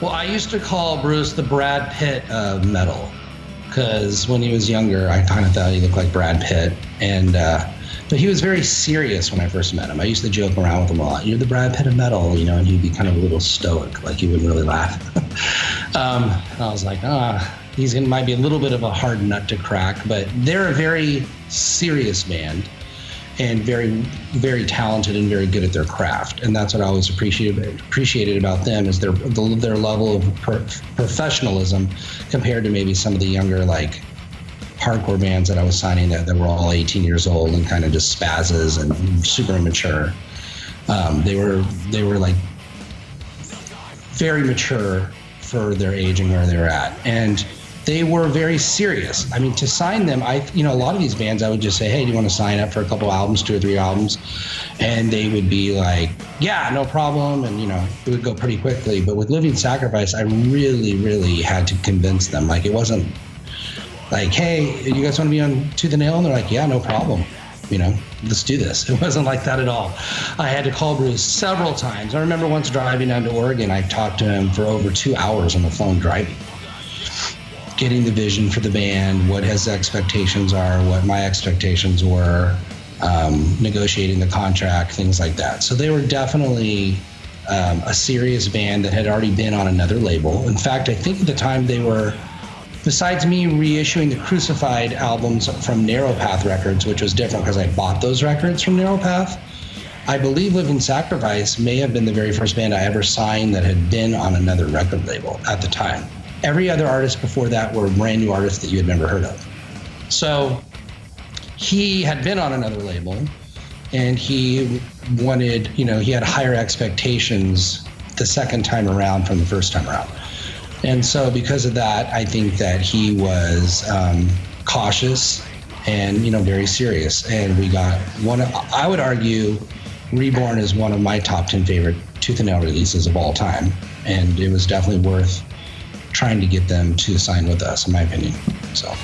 Well, I used to call Bruce the Brad Pitt of metal because when he was younger, I kind of thought he looked like Brad Pitt. And but he was very serious when I first met him. I used to joke around with him a lot. You're the Brad Pitt of metal, you know, and he'd be kind of a little stoic, like he wouldn't really laugh. And I was like, might be a little bit of a hard nut to crack, but they're a very serious band and very, very talented and very good at their craft. And that's what I always appreciated about them is their level of professionalism compared to maybe some of the younger, like, hardcore bands that I was signing that were all 18 years old and kind of just spazzes and super immature. They were like very mature for their age and where they were at. And they were very serious. I mean, to sign them, a lot of these bands, I would just say, hey, do you want to sign up for a couple albums, 2 or 3 albums? And they would be like, yeah, no problem. And, it would go pretty quickly. But with Living Sacrifice, I really, really had to convince them. Like, it wasn't like, hey, you guys want to be on Tooth and Nail? And they're like, yeah, no problem. Let's do this. It wasn't like that at all. I had to call Bruce several times. I remember once driving down to Oregon, I talked to him for over 2 hours on the phone driving, getting the vision for the band, what his expectations are, what my expectations were, negotiating the contract, things like that. So they were definitely a serious band that had already been on another label. In fact, I think at the time they were, besides me reissuing the Crucified albums from Narrow Path Records, which was different because I bought those records from Narrow Path, I believe Living Sacrifice may have been the very first band I ever signed that had been on another record label at the time. Every other artist before that were brand new artists that you had never heard of. So he had been on another label and he wanted, he had higher expectations the second time around from the first time around. And so because of that, I think that he was cautious and, very serious. And we got I would argue Reborn is one of my top 10 favorite Tooth and Nail releases of all time. And it was definitely worth trying to get them to sign with us, in my opinion. So.